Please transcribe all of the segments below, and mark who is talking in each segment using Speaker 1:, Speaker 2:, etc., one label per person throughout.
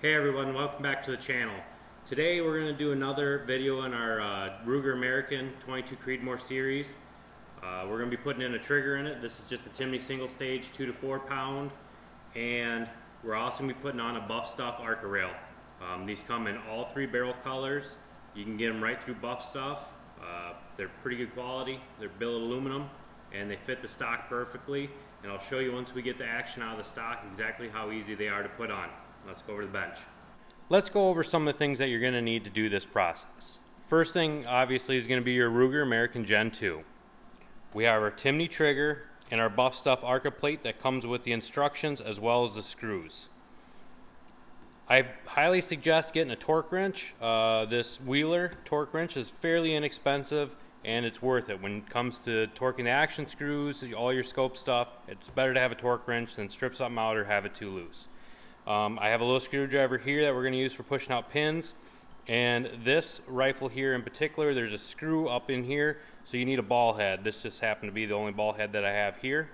Speaker 1: Hey everyone, welcome back to the channel. Today we're going to do another video in our Ruger American 22 Creedmoor series. We're going to be putting in a trigger in it. This is just a Timney single stage 2 to 4 pound, and we're also going to be putting on a Buff Stuff Arca rail. These come in all 3 barrel colors. You can get them right through Buff Stuff. They're pretty good quality. They're billet aluminum and they fit the stock perfectly, and I'll show you once we get the action out of the stock exactly how easy they are to put on. Let's go over to the bench. Let's go over some of the things that you're going to need to do this process. First thing obviously is going to be your Ruger American Gen 2. We have our Timney trigger and our Buff Stuff Arca plate that comes with the instructions as well as the screws. I highly suggest getting a torque wrench. This Wheeler torque wrench is fairly inexpensive and it's worth it. When it comes to torquing the action screws, all your scope stuff, it's better to have a torque wrench than strip something out or have it too loose. I have a little screwdriver here that we're going to use for pushing out pins, and this rifle here in particular, there's a screw up in here, so you need a ball head. This just happened to be the only ball head that I have here.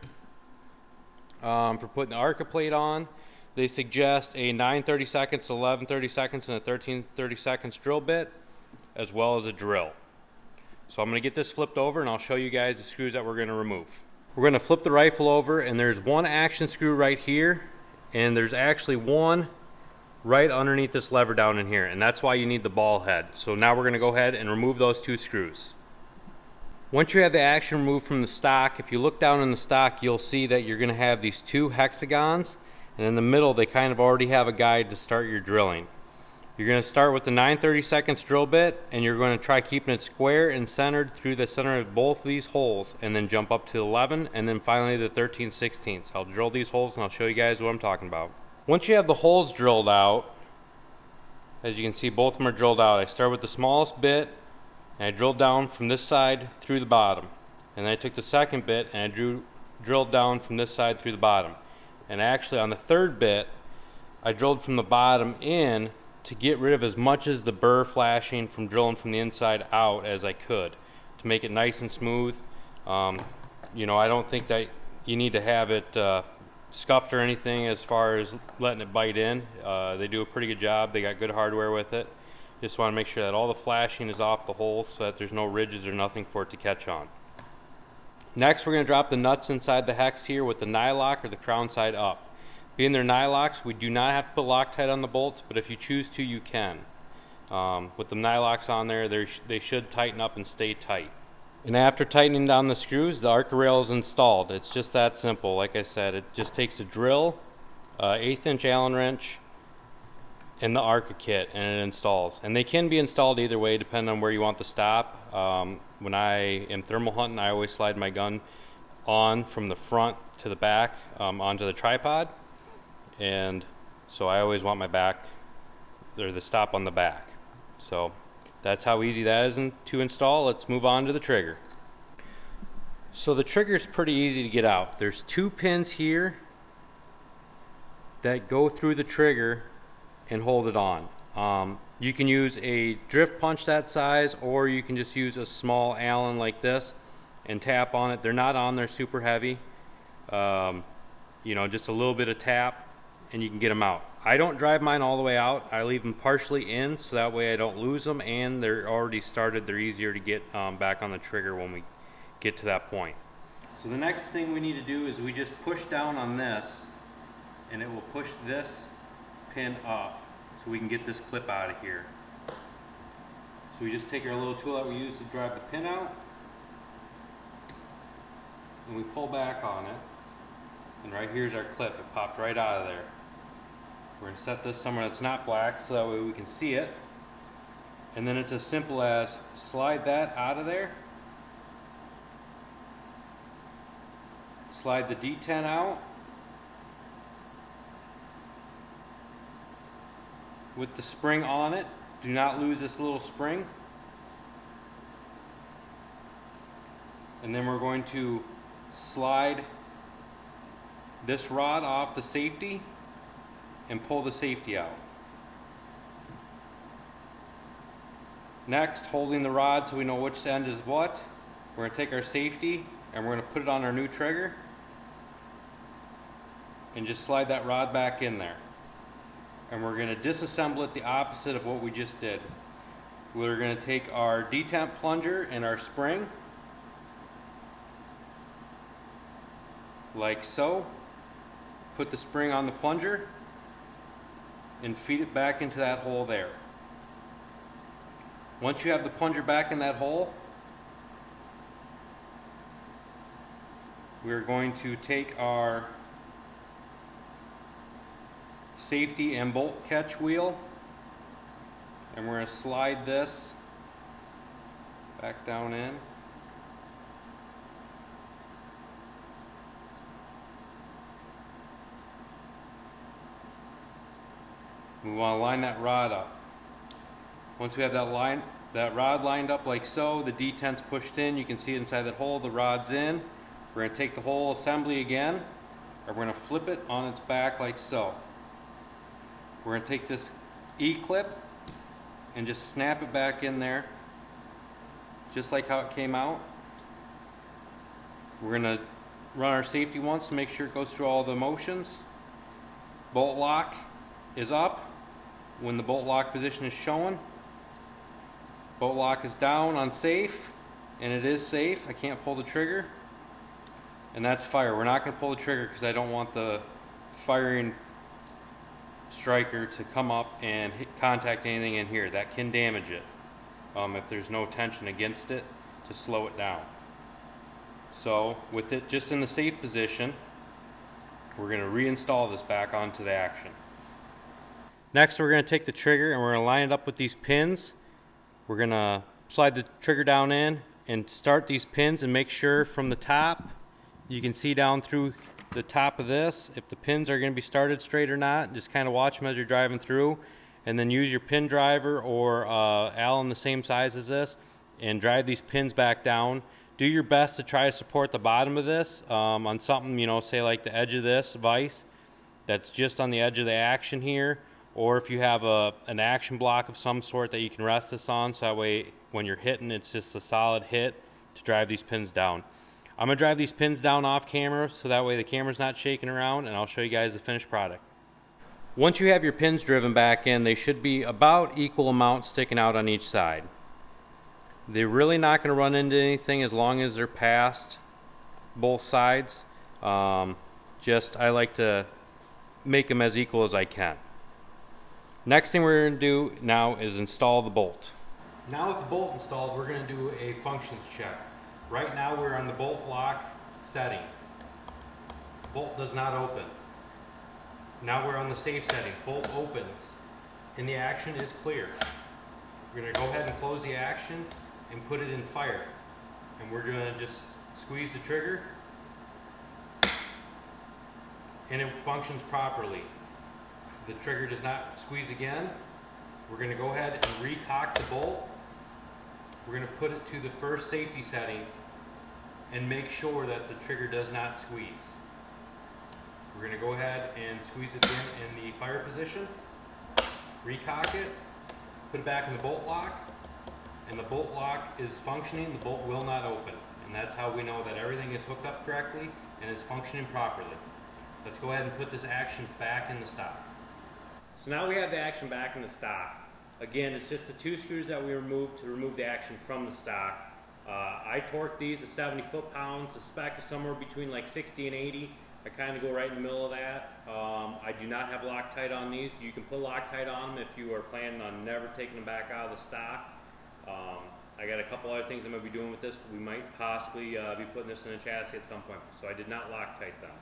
Speaker 1: For putting the Arca plate on, they suggest a 9/32, 11/32, and a 13/32 drill bit, as well as a drill. So I'm going to get this flipped over and I'll show you guys the screws that we're going to remove. We're going to flip the rifle over, and there's one action screw right here, and there's actually one right underneath this lever down in here, and that's why you need the ball head. So now we're going to go ahead and remove those 2 screws. Once you have the action removed from the stock, if you look down in the stock, you'll see that you're going to have these 2 hexagons, and in the middle they kind of already have a guide to start your drilling. You're going to start with the 9/32 drill bit, and you're going to try keeping it square and centered through the center of both of these holes, and then jump up to 11, and then finally the 13/16. I'll drill these holes and I'll show you guys what I'm talking about. Once you have the holes drilled out, as you can see both of them are drilled out, I start with the smallest bit and I drilled down from this side through the bottom, and then I took the second bit and I drilled down from this side through the bottom, and actually on the third bit I drilled from the bottom in to get rid of as much as the burr flashing from drilling from the inside out as I could, to make it nice and smooth. You know, I don't think that you need to have it scuffed or anything as far as letting it bite in. They do a pretty good job. They got good hardware with it. Just want to make sure that all the flashing is off the holes so that there's no ridges or nothing for it to catch on. Next, we're going to drop the nuts inside the hex here with the nylock or the crown side up. Being they're nylocks, we do not have to put Loctite on the bolts, but if you choose to, you can. With the nylocks on there, they should tighten up and stay tight. And after tightening down the screws, the Arca rail is installed. It's just that simple. Like I said, it just takes a drill, 1/8 inch Allen wrench, and the Arca kit, and it installs. And they can be installed either way depending on where you want the stop. When I am thermal hunting, I always slide my gun on from the front to the back onto the tripod. And so I always want my back, or the stop on the back. So that's how easy that is to install. Let's move on to the trigger. So the trigger is pretty easy to get out. There's 2 pins here that go through the trigger and hold it on. You can use a drift punch that size, or you can just use a small Allen like this and tap on it. They're not on there super heavy. You know, just a little bit of tap and you can get them out. I don't drive mine all the way out. I leave them partially in so that way I don't lose them, and they're already started. They're easier to get back on the trigger when we get to that point. So the next thing we need to do is we just push down on this, and it will push this pin up so we can get this clip out of here. So we just take our little tool that we use to drive the pin out, and we pull back on it, and right here's our clip. It popped right out of there. We're going to set this somewhere that's not black so that way we can see it. And then it's as simple as slide that out of there, slide the D10 out with the spring on it. Do not lose this little spring. And then we're going to slide this rod off the safety and pull the safety out. Next, holding the rod so we know which end is what, we're going to take our safety and we're going to put it on our new trigger and just slide that rod back in there. and we're going to disassemble it the opposite of what we just did. We're going to take our detemp plunger and our spring, like so, put the spring on the plunger, and feed it back into that hole there. Once you have the plunger back in that hole, we're going to take our safety and bolt catch wheel, and we're going to slide this back down in. We want to line that rod up. Once we have that rod lined up like so, the detent's pushed in, you can see it inside that hole, the rod's in. We're going to take the whole assembly again, and we're going to flip it on its back like so. We're going to take this E-clip and just snap it back in there, just like how it came out. We're going to run our safety once to make sure it goes through all the motions. Bolt lock is up when the bolt lock position is showing. Bolt lock is down on safe, and it is safe. I can't pull the trigger, and that's fire. We're not going to pull the trigger because I don't want the firing striker to come up and contact anything in here. That can damage it if there's no tension against it to slow it down. So with it just in the safe position, we're going to reinstall this back onto the action. Next, we're going to take the trigger and we're going to line it up with these pins. We're going to slide the trigger down in and start these pins, and make sure from the top you can see down through the top of this if the pins are going to be started straight or not. Just kind of watch them as you're driving through, and then use your pin driver or Allen the same size as this and drive these pins back down. Do your best to try to support the bottom of this on something, you know, say like the edge of this vise that's just on the edge of the action here, or if you have an action block of some sort that you can rest this on, so that way when you're hitting, it's just a solid hit to drive these pins down. I'm going to drive these pins down off camera so that way the camera's not shaking around, and I'll show you guys the finished product. Once you have your pins driven back in, they should be about equal amounts sticking out on each side. They're really not going to run into anything as long as they're past both sides. I like to make them as equal as I can. Next thing we're going to do now is install the bolt. Now with the bolt installed, we're going to do a functions check. Right now we're on the bolt lock setting. Bolt does not open. Now we're on the safe setting. Bolt opens and the action is clear. We're going to go ahead and close the action and put it in fire. And we're going to just squeeze the trigger and it functions properly. The trigger does not squeeze again. We're going to go ahead and recock the bolt. We're going to put it to the first safety setting and make sure that the trigger does not squeeze. We're going to go ahead and squeeze it in the fire position, recock it, put it back in the bolt lock, and the bolt lock is functioning. The bolt will not open, and that's how we know that everything is hooked up correctly and is functioning properly. Let's go ahead and put this action back in the stock. So now we have the action back in the stock. Again, it's just the 2 screws that we removed to remove the action from the stock. I torqued these to 70 foot-pounds. The spec is somewhere between like 60 and 80. I kind of go right in the middle of that. I do not have Loctite on these. You can put Loctite on them if you are planning on never taking them back out of the stock. I got a couple other things I'm going to be doing with this. We might possibly be putting this in a chassis at some point, so I did not Loctite them.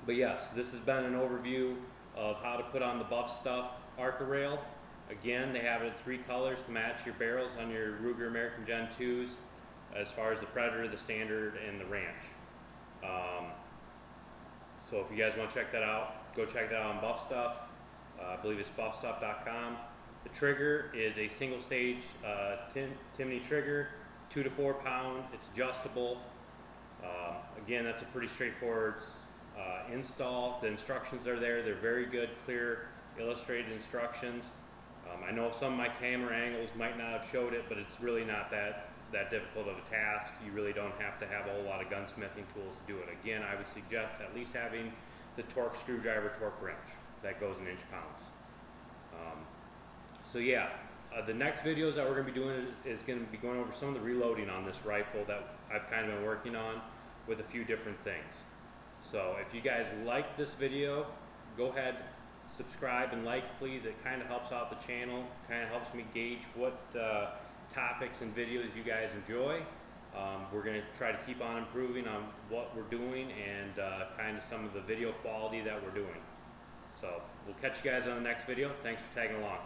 Speaker 1: But yes, this has been an overview of how to put on the Buff Stuff Arca rail. Again, they have it in 3 colors to match your barrels on your Ruger American Gen 2s as far as the Predator, the Standard, and the Ranch. So if you guys want to check that out, go check that out on Buff Stuff. I believe it's buffstuff.com. The trigger is a single stage Timney trigger, 2 to 4 pound. It's adjustable. Again, that's a pretty straightforward install. The instructions are there. They're very good, clear, illustrated instructions. I know some of my camera angles might not have showed it, but it's really not that difficult of a task. You really don't have to have a whole lot of gunsmithing tools to do it. Again, I would suggest at least having the torque screwdriver, torque wrench. that goes in inch pounds. So yeah, the next videos that we're going to be doing is going to be going over some of the reloading on this rifle that I've kind of been working on with a few different things. So if you guys like this video, go ahead, subscribe and like please. It kind of helps out the channel, kind of helps me gauge what topics and videos you guys enjoy. We're going to try to keep on improving on what we're doing and kind of some of the video quality that we're doing. So we'll catch you guys on the next video. Thanks for tagging along.